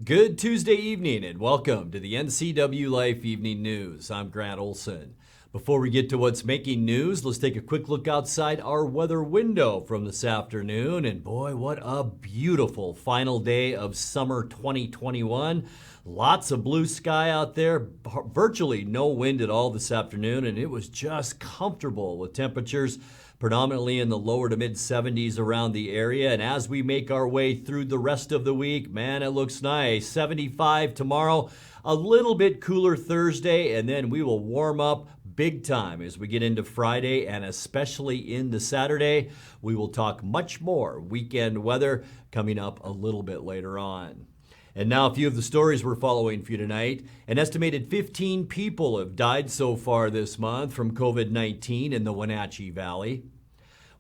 Good Tuesday evening and welcome to the NCWLIFE Evening News. I'm Grant Olson. Before we get to what's making news, let's take a quick look outside our weather window from this afternoon. And boy, what a beautiful final day of summer 2021. Lots of blue sky out there, virtually no wind at all this afternoon, and it was just comfortable with temperatures predominantly in the lower to mid 70s around the area. And as we make our way through the rest of the week, man, it looks nice. 75 tomorrow, a little bit cooler Thursday, and then we will warm up big time as we get into Friday and especially into Saturday. We will talk much more weekend weather coming up a little bit later on. And now a few of the stories we're following for you tonight. An estimated 15 people have died so far this month from COVID-19 in the Wenatchee Valley.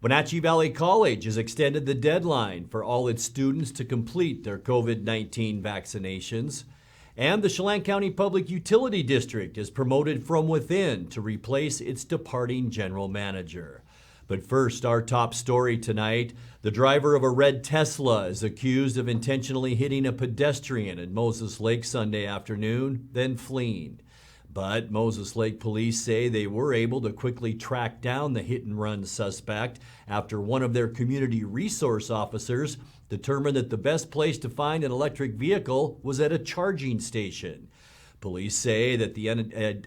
Wenatchee Valley College has extended the deadline for all its students to complete their COVID-19 vaccinations. And the Chelan County Public Utility District is promoted from within to replace its departing general manager. But first, our top story tonight. The driver of a red Tesla is accused of intentionally hitting a pedestrian at Moses Lake Sunday afternoon, then fleeing. But Moses Lake police say they were able to quickly track down the hit-and-run suspect after one of their community resource officers determined that the best place to find an electric vehicle was at a charging station. Police say that the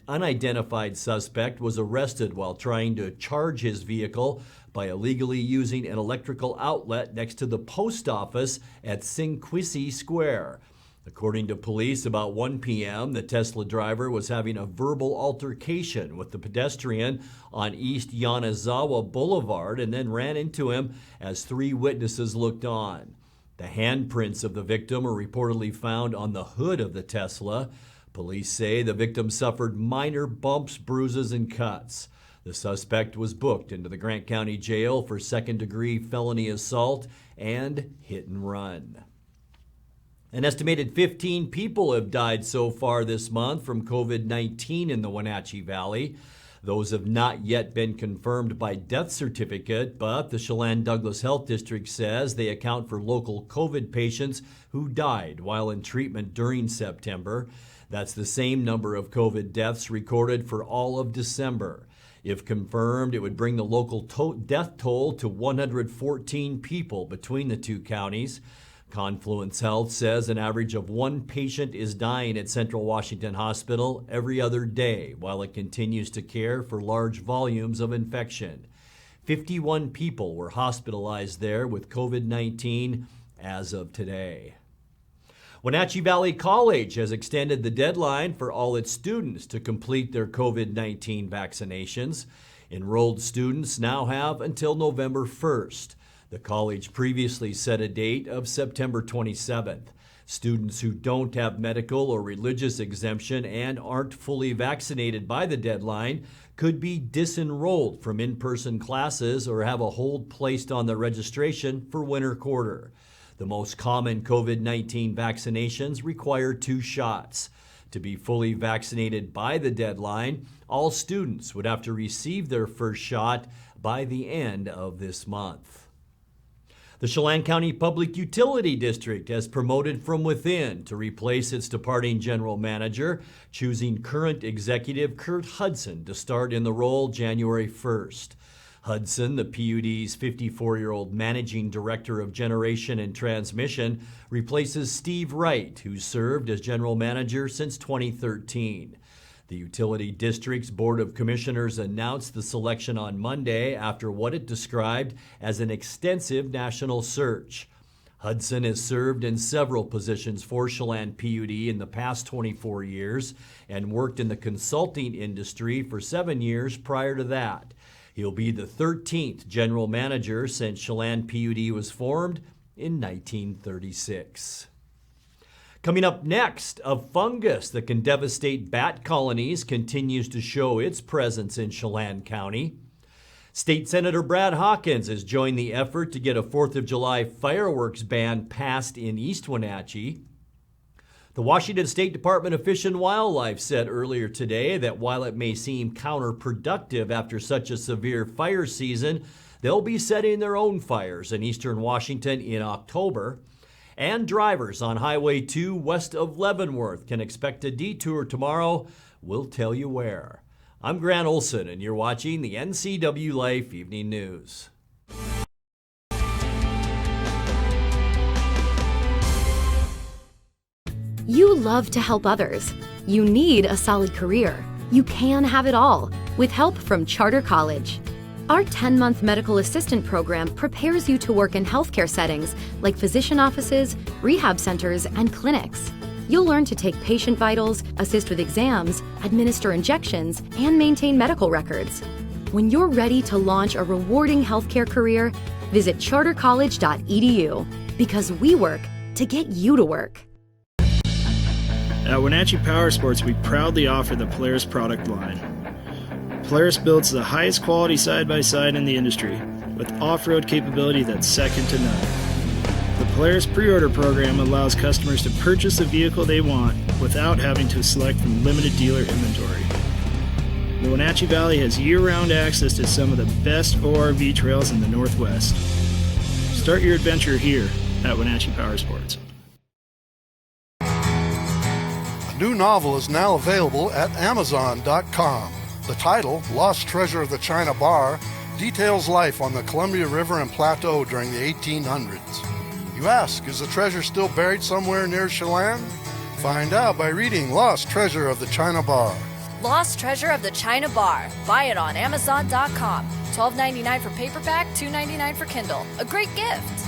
unidentified suspect was arrested while trying to charge his vehicle by illegally using an electrical outlet next to the post office at Sinquisi Square. According to police, about 1 p.m., the Tesla driver was having a verbal altercation with the pedestrian on East Yanazawa Boulevard and then ran into him as 3 witnesses looked on. The handprints of the victim are reportedly found on the hood of the Tesla. Police say the victim suffered minor bumps, bruises, and cuts. The suspect was booked into the Grant County Jail for second-degree felony assault and hit and run. An estimated 15 people have died so far this month from COVID-19 in the Wenatchee Valley. Those have not yet been confirmed by death certificate, but the Chelan Douglas Health District says they account for local COVID patients who died while in treatment during September. That's the same number of COVID deaths recorded for all of December. If confirmed, it would bring the local death toll to 114 people between the two counties. Confluence Health says an average of 1 patient is dying at Central Washington Hospital every other day while it continues to care for large volumes of infection. 51 people were hospitalized there with COVID-19 as of today. Wenatchee Valley College has extended the deadline for all its students to complete their COVID-19 vaccinations. Enrolled students now have until November 1st. The college previously set a date of September 27th. Students who don't have medical or religious exemption and aren't fully vaccinated by the deadline could be disenrolled from in-person classes or have a hold placed on their registration for winter quarter. The most common COVID-19 vaccinations require 2 shots. To be fully vaccinated by the deadline, all students would have to receive their first shot by the end of this month. The Chelan County Public Utility District has promoted from within to replace its departing general manager, choosing current executive Kurt Hudson to start in the role January 1st. Hudson, the PUD's 54-year-old managing director of generation and transmission, replaces Steve Wright, who served as general manager since 2013. The utility district's Board of Commissioners announced the selection on Monday after what it described as an extensive national search. Hudson has served in several positions for Chelan PUD in the past 24 years and worked in the consulting industry for 7 years prior to that. He'll be the 13th general manager since Chelan PUD was formed in 1936. Coming up next, a fungus that can devastate bat colonies continues to show its presence in Chelan County. State Senator Brad Hawkins has joined the effort to get a 4th of July fireworks ban passed in East Wenatchee. The Washington State Department of Fish and Wildlife said earlier today that while it may seem counterproductive after such a severe fire season, they'll be setting their own fires in eastern Washington in October. And drivers on Highway 2 west of Leavenworth can expect a detour tomorrow. We'll tell you where. I'm Grant Olson, and you're watching the NCWLIFE Evening News. You love to help others. You need a solid career. You can have it all with help from Charter College. Our 10-month medical assistant program prepares you to work in healthcare settings like physician offices, rehab centers, and clinics. You'll learn to take patient vitals, assist with exams, administer injections, and maintain medical records. When you're ready to launch a rewarding healthcare career, visit chartercollege.edu because we work to get you to work. At Wenatchee Power Sports, we proudly offer the Polaris product line. Polaris builds the highest quality side-by-side in the industry, with off-road capability that's second to none. The Polaris pre-order program allows customers to purchase the vehicle they want without having to select from limited dealer inventory. The Wenatchee Valley has year-round access to some of the best ORV trails in the Northwest. Start your adventure here at Wenatchee Power Sports. A new novel is now available at Amazon.com. The title, Lost Treasure of the China Bar, details life on the Columbia River and Plateau during the 1800s. You ask, is the treasure still buried somewhere near Chelan? Find out by reading Lost Treasure of the China Bar. Lost Treasure of the China Bar. Buy it on Amazon.com. $12.99 for paperback, $2.99 for Kindle. A great gift.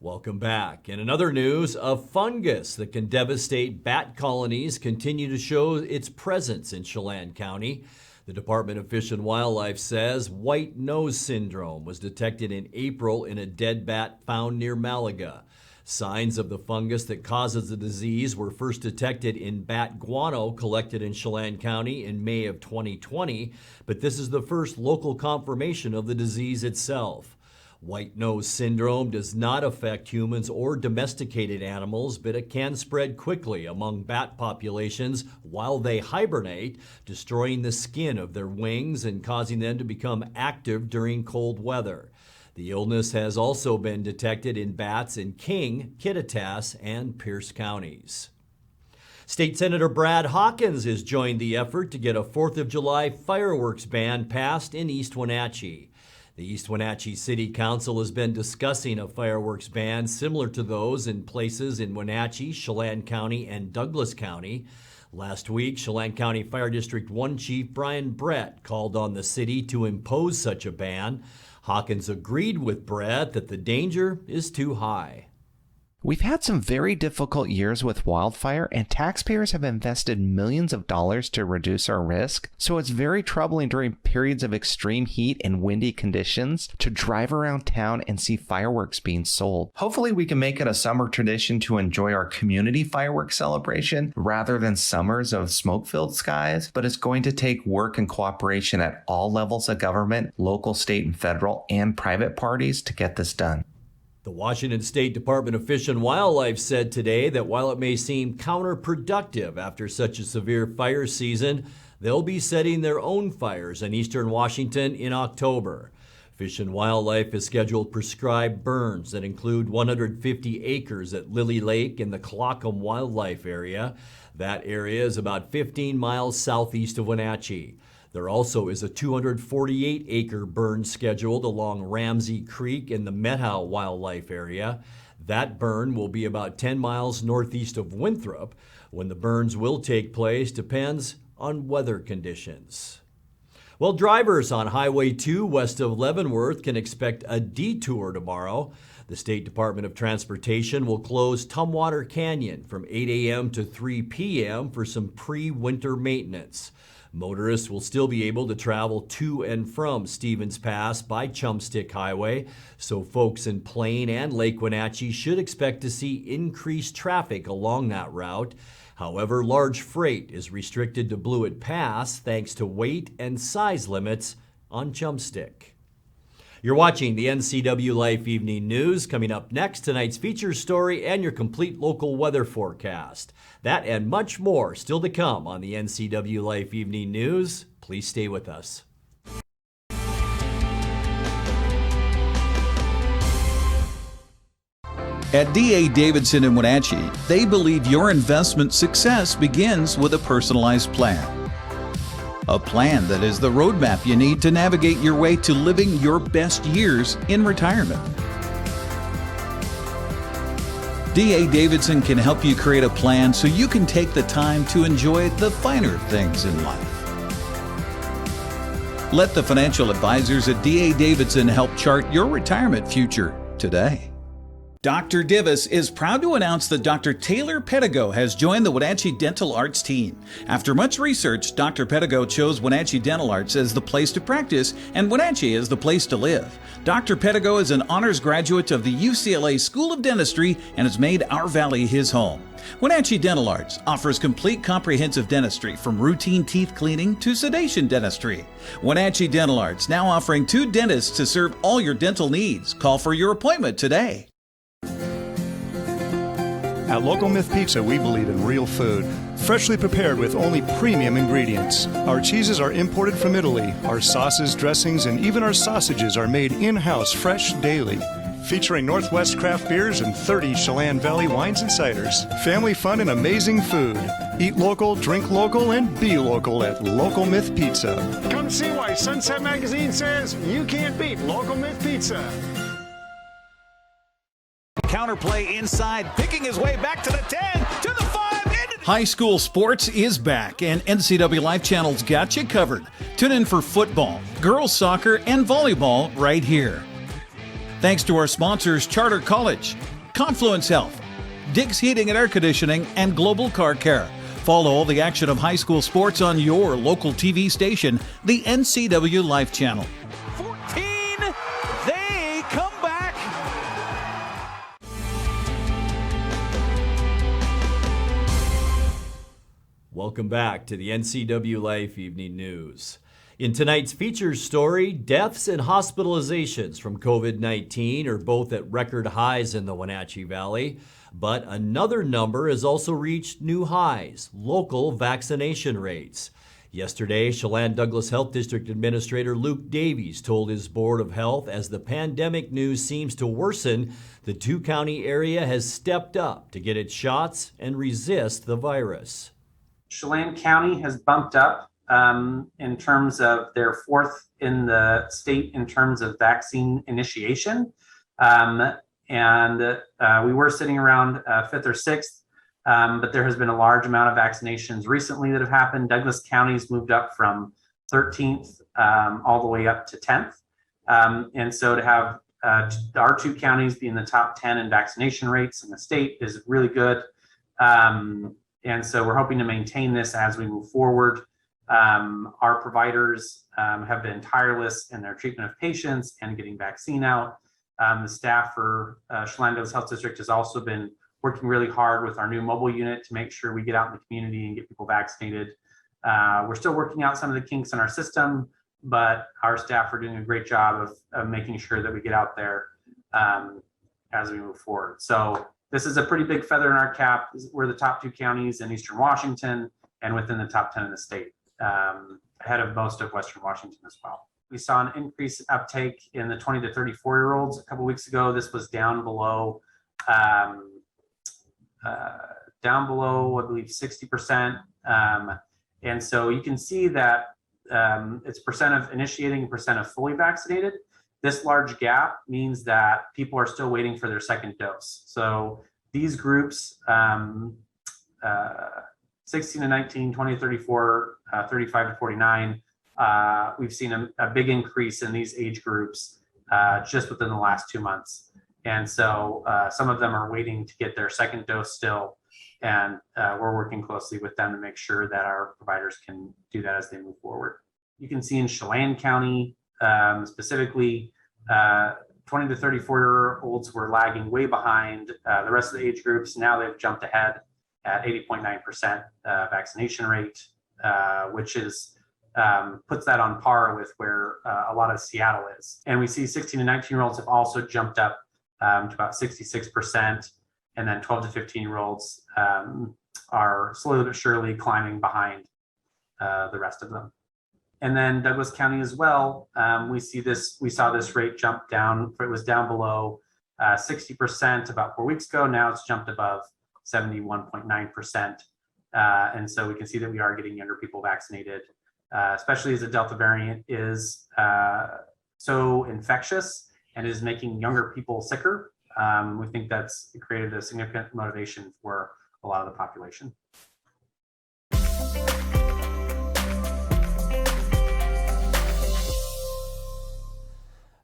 Welcome back. In another news, a fungus that can devastate bat colonies continue to show its presence in Chelan County. The Department of Fish and Wildlife says white nose syndrome was detected in April in a dead bat found near Malaga. Signs of the fungus that causes the disease were first detected in bat guano collected in Chelan County in May of 2020, but this is the first local confirmation of the disease itself. White nose syndrome does not affect humans or domesticated animals, but it can spread quickly among bat populations while they hibernate, destroying the skin of their wings and causing them to become active during cold weather. The illness has also been detected in bats in King, Kittitas, and Pierce counties. State Senator Brad Hawkins has joined the effort to get a 4th of July fireworks ban passed in East Wenatchee. The East Wenatchee City Council has been discussing a fireworks ban similar to those in places in Wenatchee, Chelan County, and Douglas County. Last week, Chelan County Fire District 1 Chief Brian Brett called on the city to impose such a ban. Hawkins agreed with Brett that the danger is too high. We've had some very difficult years with wildfire, and taxpayers have invested millions of dollars to reduce our risk, so it's very troubling during periods of extreme heat and windy conditions to drive around town and see fireworks being sold. Hopefully we can make it a summer tradition to enjoy our community fireworks celebration rather than summers of smoke-filled skies, but it's going to take work and cooperation at all levels of government, local, state, and federal, and private parties to get this done. The Washington State Department of Fish and Wildlife said today that while it may seem counterproductive after such a severe fire season, they'll be setting their own fires in eastern Washington in October. Fish and Wildlife has scheduled prescribed burns that include 150 acres at Lily Lake in the Clockham Wildlife Area. That area is about 15 miles southeast of Wenatchee. There also is a 248-acre burn scheduled along Ramsey Creek in the Methow Wildlife Area. That burn will be about 10 miles northeast of Winthrop. When the burns will take place depends on weather conditions. Well, drivers on Highway 2 west of Leavenworth can expect a detour tomorrow. The State Department of Transportation will close Tumwater Canyon from 8 a.m. to 3 p.m. for some pre-winter maintenance. Motorists will still be able to travel to and from Stevens Pass by Chumstick Highway, so folks in Plain and Lake Wenatchee should expect to see increased traffic along that route. However, large freight is restricted to Blewett Pass thanks to weight and size limits on Chumstick. You're watching the NCW Life Evening News. Coming up next, tonight's feature story and your complete local weather forecast. That and much more still to come on the NCW Life Evening News. Please stay with us. At D.A. Davidson in Wenatchee, they believe your investment success begins with a personalized plan. A plan that is the roadmap you need to navigate your way to living your best years in retirement. D.A. Davidson can help you create a plan so you can take the time to enjoy the finer things in life. Let the financial advisors at D.A. Davidson help chart your retirement future today. Dr. Divis is proud to announce that Dr. Taylor Pedigo has joined the Wenatchee Dental Arts team. After much research, Dr. Pedigo chose Wenatchee Dental Arts as the place to practice and Wenatchee as the place to live. Dr. Pedigo is an honors graduate of the UCLA School of Dentistry and has made our valley his home. Wenatchee Dental Arts offers complete comprehensive dentistry from routine teeth cleaning to sedation dentistry. Wenatchee Dental Arts now offering 2 dentists to serve all your dental needs. Call for your appointment today. At Local Myth Pizza, we believe in real food, freshly prepared with only premium ingredients. Our cheeses are imported from Italy. Our sauces, dressings, and even our sausages are made in-house fresh daily. Featuring Northwest craft beers and 30 Chelan Valley wines and ciders. Family fun and amazing food. Eat local, drink local, and be local at Local Myth Pizza. Come see why Sunset Magazine says you can't beat Local Myth Pizza. Counterplay inside, picking his way back to the 10, to the 5, High school sports is back, and NCWLIFE Channel's got you covered. Tune in for football, girls soccer, and volleyball right here. Thanks to our sponsors, Charter College, Confluence Health, Dick's Heating and Air Conditioning, and Global Car Care. Follow all the action of high school sports on your local TV station, the NCWLIFE Channel. 14, they come back. Welcome back to the NCW Life Evening News. In tonight's features story, deaths and hospitalizations from COVID-19 are both at record highs in the Wenatchee Valley, but another number has also reached new highs: local vaccination rates. Yesterday, Chelan Douglas Health District Administrator Luke Davies told his Board of Health as the pandemic news seems to worsen, the two-county area has stepped up to get its shots and resist the virus. Chelan County has bumped up in terms of their 4th in the state in terms of vaccine initiation. We were sitting around 5th or 6th, but there has been a large amount of vaccinations recently that have happened. Douglas County's moved up from 13th all the way up to 10th. And so to have our 2 counties be in the top 10 in vaccination rates in the state is really good. And so we're hoping to maintain this as we move forward. Our providers have been tireless in their treatment of patients and getting vaccine out. The staff for Chelan Douglas Health District has also been working really hard with our new mobile unit to make sure we get out in the community and get people vaccinated. We're still working out some of the kinks in our system, but our staff are doing a great job of making sure that we get out there as we move forward. So this is a pretty big feather in our cap. We're the top 2 counties in Eastern Washington and within the top 10 in the state, ahead of most of Western Washington as well. We saw an increase in uptake in the 20 to 34-year-olds a couple weeks ago. This was down below, I believe, 60%. And so you can see that it's percent of initiating, percent of fully vaccinated. This large gap means that people are still waiting for their second dose. So these groups, 16 to 19, 20 to 34, 35 to 49, we've seen a big increase in these age groups just within the last 2 months. And so some of them are waiting to get their second dose still. And we're working closely with them to make sure that our providers can do that as they move forward. You can see in Chelan County, specifically, 20 to 34-year-olds were lagging way behind the rest of the age groups. Now they've jumped ahead at 80.9% vaccination rate, which is puts that on par with where a lot of Seattle is. And we see 16 to 19-year-olds have also jumped up to about 66%. And then 12 to 15-year-olds are slowly but surely climbing behind the rest of them. And then Douglas County as well, we saw this rate jump down. It was down below 60% about 4 weeks ago. Now it's jumped above 71.9%. And so we can see that we are getting younger people vaccinated, especially as the Delta variant is so infectious and is making younger people sicker. We think that's created a significant motivation for a lot of the population.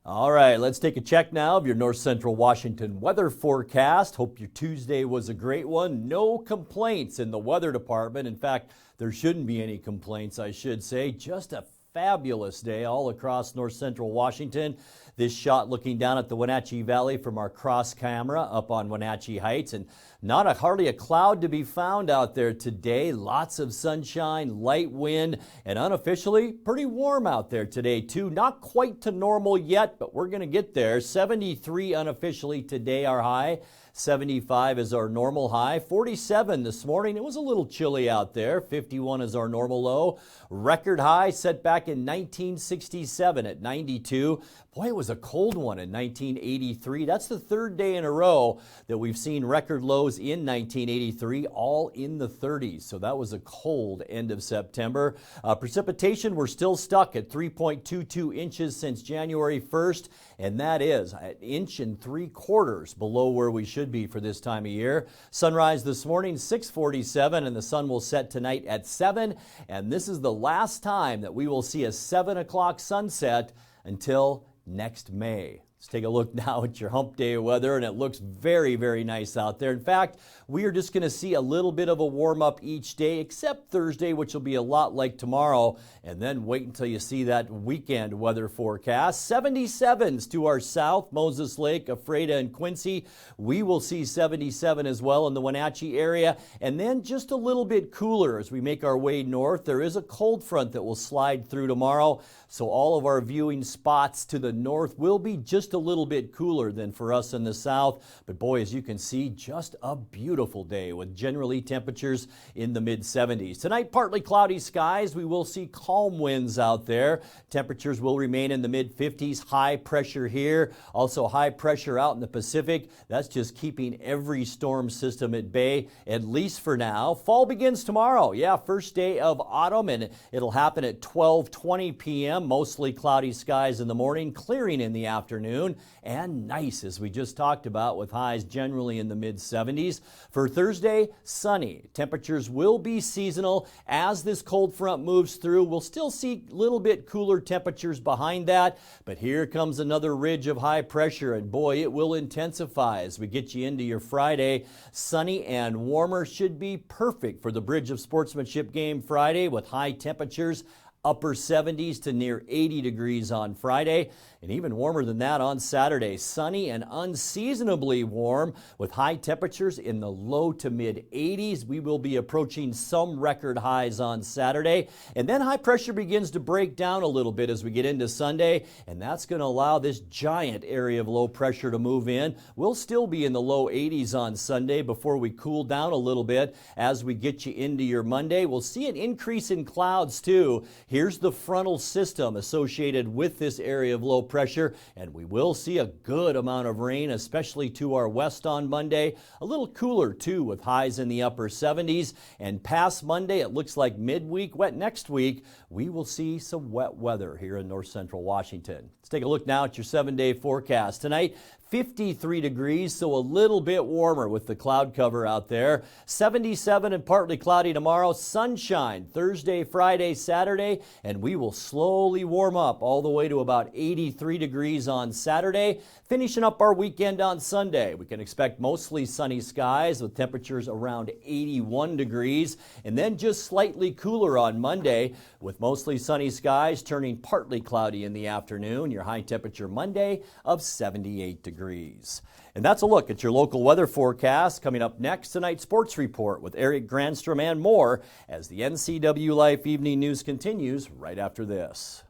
All right, let's take a check now of your North Central Washington weather forecast. Hope your Tuesday was a great one. No complaints in the weather department. In fact, there shouldn't be any complaints, I should say. Just a fabulous day all across North Central Washington. This shot looking down at the Wenatchee Valley from our cross camera up on Wenatchee Heights, and hardly a cloud to be found out there today. Lots of sunshine, light wind, and unofficially pretty warm out there today too. Not quite to normal yet, but we're going to get there. 73 unofficially today, our high. 75 is our normal high. 47 this morning. It was a little chilly out there. 51 is our normal low. Record high set back in 1967 at 92. Boy, it was a cold one in 1983. That's the third day in a row that we've seen record lows in 1983, all in the 30s. So that was a cold end of September. Precipitation, we're still stuck at 3.22 inches since January 1st, and that is an 1.75 inches below where we should be for this time of year. Sunrise this morning, 6:47, and the sun will set tonight at 7. And this is the last time that we will see a 7 o'clock sunset until next May. Let's take a look now at your hump day weather, and it looks very, very nice out there. In fact, we are just going to see a little bit of a warm up each day, except Thursday, which will be a lot like tomorrow. And then wait until you see that weekend weather forecast. 77s to our south, Moses Lake, Ephrata, and Quincy. We will see 77 as well in the Wenatchee area. And then just a little bit cooler as we make our way north. There is a cold front that will slide through tomorrow. So all of our viewing spots to the north will be just a little bit cooler than for us in the south. But boy, as you can see, just a beautiful day with generally temperatures in the mid-70s. Tonight, partly cloudy skies. We will see calm winds out there. Temperatures will remain in the mid-50s. High pressure here. Also high pressure out in the Pacific. That's just keeping every storm system at bay, at least for now. Fall begins tomorrow. Yeah, first day of autumn, and it'll happen at 12:20 p.m. Mostly cloudy skies in the morning, clearing in the afternoon, and nice as we just talked about with highs generally in the mid-70s. For Thursday, sunny. Temperatures will be seasonal as this cold front moves through. We'll still see a little bit cooler temperatures behind that, but here comes another ridge of high pressure, and boy, it will intensify as we get you into your Friday. Sunny and warmer should be perfect for the Bridge of Sportsmanship game Friday with high temperatures upper 70s to near 80 degrees on Friday, and even warmer than that on Saturday. Sunny and unseasonably warm with high temperatures in the low to mid 80s. We will be approaching some record highs on Saturday, and then high pressure begins to break down a little bit as we get into Sunday, and that's going to allow this giant area of low pressure to move in. We'll still be in the low 80s on Sunday before we cool down a little bit as we get you into your Monday. We'll see an increase in clouds too. Here's the frontal system associated with this area of low pressure, and we will see a good amount of rain, especially to our west on Monday. A little cooler too with highs in the upper 70s, and past Monday it looks like midweek, wet next week, we will see some wet weather here in north central Washington. Let's take a look now at your 7-day forecast. Tonight, 53 degrees, so a little bit warmer with the cloud cover out there. 77 and partly cloudy tomorrow. Sunshine Thursday, Friday, Saturday, and we will slowly warm up all the way to about 83 degrees on Saturday. Finishing up our weekend on Sunday, we can expect mostly sunny skies with temperatures around 81 degrees, and then just slightly cooler on Monday with mostly sunny skies turning partly cloudy in the afternoon. Your high temperature Monday of 78 degrees. And that's a look at your local weather forecast. Coming up next, tonight's sports report with Eric Granstrom and more as the NCWLIFE Evening News continues. continues right after this.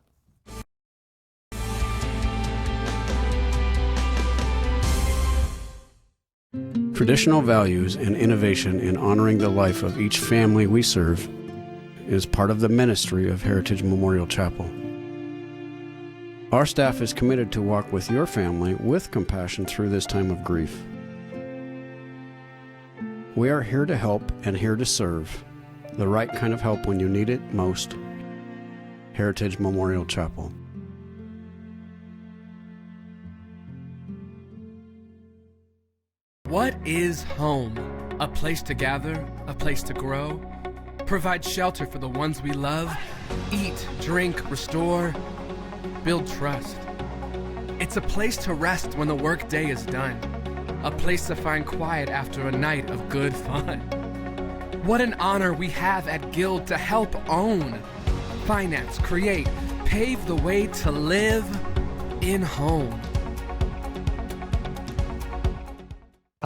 Traditional values and innovation in honoring the life of each family we serve is part of the ministry of Heritage Memorial Chapel. Our staff is committed to walk with your family with compassion through this time of grief. We are here to help and here to serve, the right kind of help when you need it most. Heritage Memorial Chapel. What is home? A place to gather, a place to grow, provide shelter for the ones we love, eat, drink, restore, build trust. It's a place to rest when the workday is done, a place to find quiet after a night of good fun. What an honor we have at Guild to help own, finance, create, pave the way to live in home.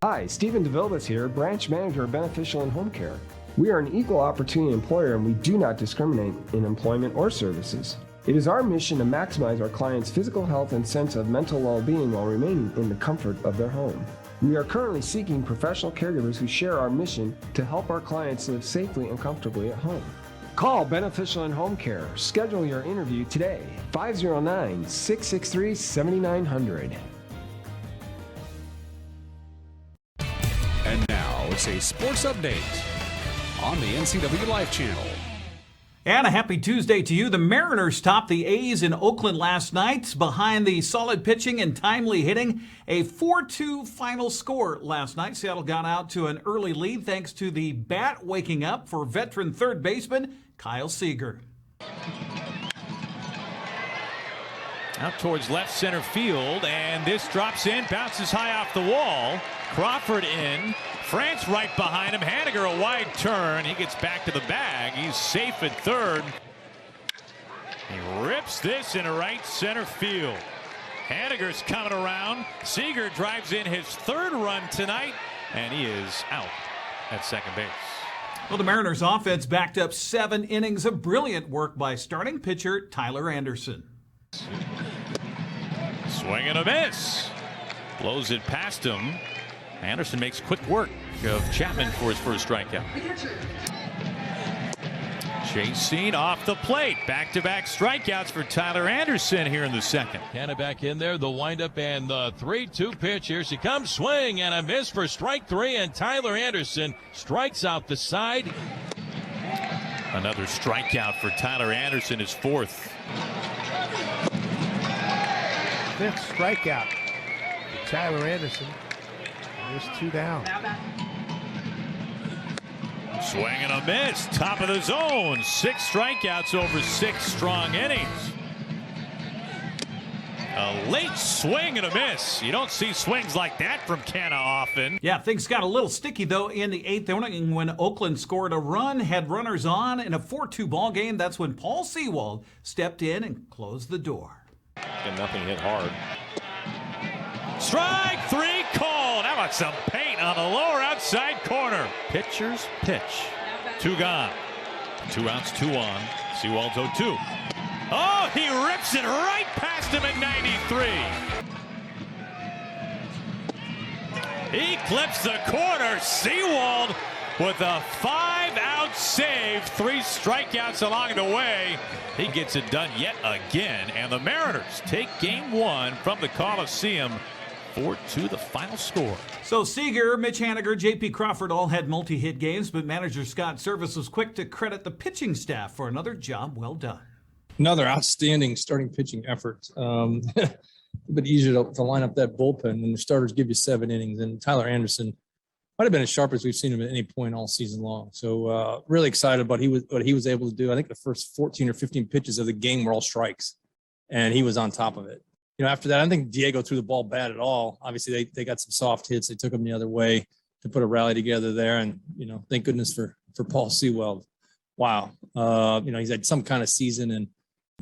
Hi, Stephen DeVilbiss here, Branch Manager of Beneficial and Home Care. We are an equal opportunity employer and we do not discriminate in employment or services. It is our mission to maximize our clients' physical health and sense of mental well-being while remaining in the comfort of their home. We are currently seeking professional caregivers who share our mission to help our clients live safely and comfortably at home. Call Beneficial and Home Care. Schedule your interview today, 509-663-7900. And now it's a sports update on the NCWLIFE channel. And a happy Tuesday to you. The Mariners topped the A's in Oakland last night behind the solid pitching and timely hitting. A 4-2 final score last night. Seattle got out to an early lead thanks to the bat waking up for veteran third baseman Kyle Seager. Out towards left center field, and this drops in, bounces high off the wall. Crawford in. France right behind him. Haniger a wide turn. He gets back to the bag. He's safe at third. He rips this into right center field. Haniger's coming around. Seager drives in his third run tonight, and he is out at second base. Well, the Mariners offense backed up 7 innings of brilliant work by starting pitcher Tyler Anderson. Swing and a miss. Blows it past him. Anderson makes quick work of Chapman for his first strikeout. Chasing off the plate. Back-to-back strikeouts for Tyler Anderson here in the second. Canna back in there. The windup and the 3-2 pitch. Here she comes. Swing and a miss for strike 3. And Tyler Anderson strikes out the side. Another strikeout for Tyler Anderson, his fourth. 5th strikeout for Tyler Anderson. There's 2 down. Swing and a miss. Top of the zone. 6 strikeouts over 6 strong innings. A late swing and a miss. You don't see swings like that from Canna often. Yeah, things got a little sticky, though, in the 8th inning when Oakland scored a run, had runners on in a 4-2 ball game. That's when Paul Sewald stepped in and closed the door. And nothing hit hard. Strike 3 called. How about some paint on the lower outside corner? Pitcher's pitch. 2 gone. 2 outs, 2 on. Sewald's 0-2. Oh, he rips it right past him at 93. He clips the corner. Sewald with a 5-out save. 3 strikeouts along the way. He gets it done yet again. And the Mariners take game 1 from the Coliseum. 4-2 the final score. So Seager, Mitch Haniger, J.P. Crawford all had multi-hit games, but manager Scott Service was quick to credit the pitching staff for another job well done. Another outstanding starting pitching effort. A bit easier to line up that bullpen when the starters give you 7 innings. And Tyler Anderson might have been as sharp as we've seen him at any point all season long. So really excited about what he was able to do. I think the first 14 or 15 pitches of the game were all strikes, and he was on top of it. You know, after that, I don't think Diego threw the ball bad at all. Obviously, they got some soft hits. They took him the other way to put a rally together there. And, you know, thank goodness for Paul Sewald. Wow. You know, he's had some kind of season, and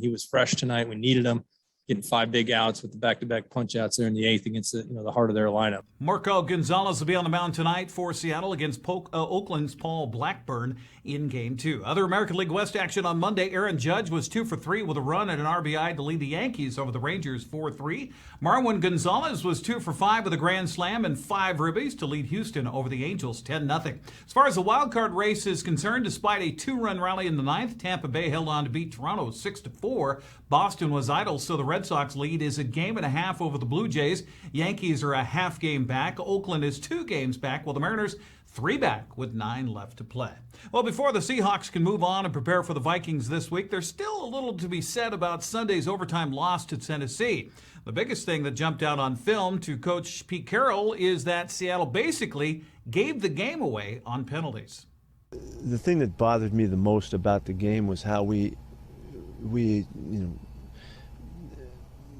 he was fresh tonight. We needed him. getting 5 big outs with the back-to-back punch-outs there in the 8th against the heart of their lineup. Marco Gonzalez will be on the mound tonight for Seattle against Oakland's Paul Blackburn in Game 2. Other American League West action on Monday, Aaron Judge was 2 for 3 with a run and an RBI to lead the Yankees over the Rangers 4-3. Marwin Gonzalez was 2 for 5 with a grand slam and 5 ribbies to lead Houston over the Angels 10-0. As far as the wild card race is concerned, despite a 2-run rally in the 9th, Tampa Bay held on to beat Toronto 6-4. Boston was idle, so the Red Sox lead is a game and a half over the Blue Jays. Yankees are a half game back. Oakland is 2 games back, while the Mariners 3 back with 9 left to play. Well, before the Seahawks can move on and prepare for the Vikings this week, there's still a little to be said about Sunday's overtime loss to Tennessee. The biggest thing that jumped out on film to Coach Pete Carroll is that Seattle basically gave the game away on penalties. The thing that bothered me the most about the game was how we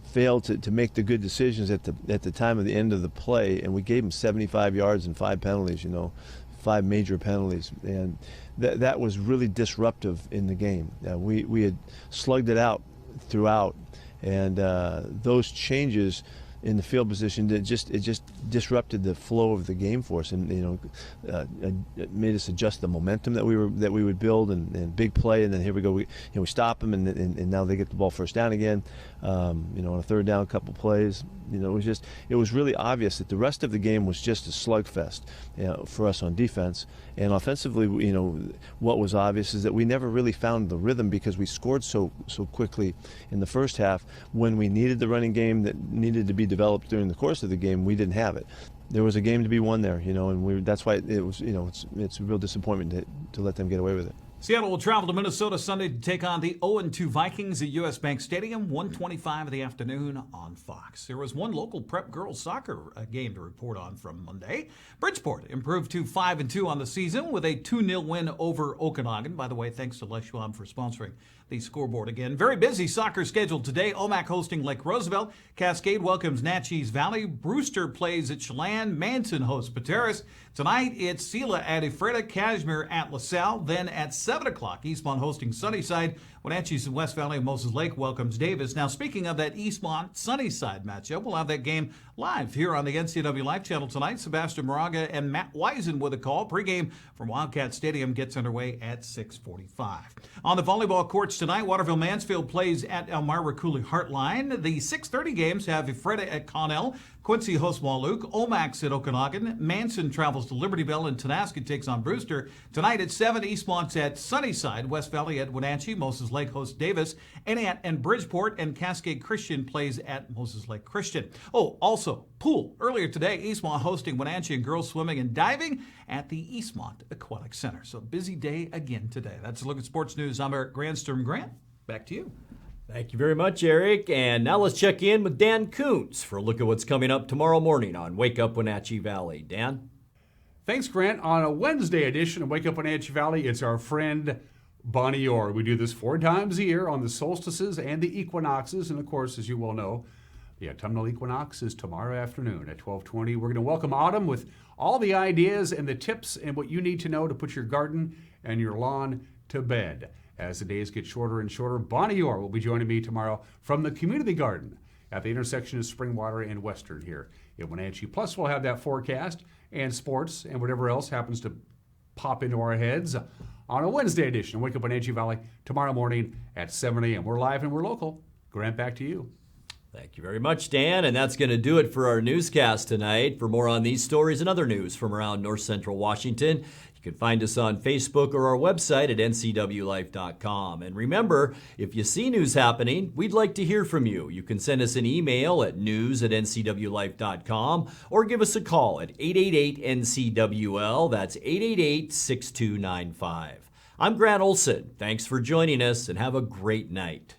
failed to make the good decisions at the time of the end of the play, and we gave them 75 yards and 5 penalties, 5 major penalties, and that was really disruptive in the game. We had slugged it out throughout, and those changes in the field position, it just disrupted the flow of the game for us, and it made us adjust the momentum that we would build, and big play, and then here we go, we stop them, and now they get the ball first down again, on a third down, couple plays. It was really obvious that the rest of the game was just a slugfest for us on defense, and offensively, what was obvious is that we never really found the rhythm because we scored so quickly in the first half. When we needed the running game that needed to be developed during the course of the game, we didn't have it. There was a game to be won there, and that's why it was, it's a real disappointment to let them get away with it. Seattle will travel to Minnesota Sunday to take on the 0-2 Vikings at U.S. Bank Stadium, 1:25 in the afternoon on Fox. There was one local prep girls soccer game to report on from Monday. Bridgeport improved to 5-2 on the season with a 2-0 win over Okanagan. By the way, thanks to Les Schwab for sponsoring the scoreboard again. Very busy soccer schedule today. Omak hosting Lake Roosevelt. Cascade welcomes Natchez Valley. Brewster plays at Chelan. Manson hosts Pateros. Tonight, it's Sela at Ephrata, Kashmir at LaSalle. Then at 7 o'clock, Eastmont hosting Sunnyside. Wenatchee's in West Valley. Moses Lake welcomes Davis. Now, speaking of that Eastmont-Sunnyside matchup, we'll have that game live here on the NCWLIFE channel tonight. Sebastian Moraga and Matt Wiesen with a call. Pregame from Wildcat Stadium gets underway at 6:45. On the volleyball courts tonight, Waterville-Mansfield plays at Elmira Cooley Heartline. The 6:30 games have Ephrata at Connell. Quincy hosts Wahluke. Omax at Okanagan. Manson travels to Liberty Bell, and Tonasket takes on Brewster. Tonight at 7, Eastmont's at Sunnyside. West Valley at Wenatchee. Moses Lake hosts Davis. Eniat and Bridgeport, and Cascade Christian plays at Moses Lake Christian. Oh, also, pool. Earlier today, Eastmont hosting Wenatchee and girls swimming and diving at the Eastmont Aquatic Center. So busy day again today. That's a look at sports news. I'm Eric Grandstrom. Grant, back to you. Thank you very much, Eric. And now let's check in with Dan Kuntz for a look at what's coming up tomorrow morning on Wake Up Wenatchee Valley. Dan? Thanks, Grant. On a Wednesday edition of Wake Up Wenatchee Valley, it's our friend Bonnie Orr. We do this 4 times a year on the solstices and the equinoxes. And, of course, as you well know, the autumnal equinox is tomorrow afternoon at 12:20. We're going to welcome autumn with all the ideas and the tips and what you need to know to put your garden and your lawn to bed. As the days get shorter and shorter, Bonnie Orr will be joining me tomorrow from the community garden at the intersection of Springwater and Western here in Wenatchee. Plus, we'll have that forecast and sports and whatever else happens to pop into our heads on a Wednesday edition of Wake Up Wenatchee Valley tomorrow morning at 7 a.m. We're live and we're local. Grant, back to you. Thank you very much, Dan. And that's going to do it for our newscast tonight. For more on these stories and other news from around North Central Washington, you can find us on Facebook or our website at ncwlife.com. And remember, if you see news happening, we'd like to hear from you. You can send us an email at news@ncwlife.com or give us a call at 888-NCWL. That's 888-6295. I'm Grant Olson. Thanks for joining us and have a great night.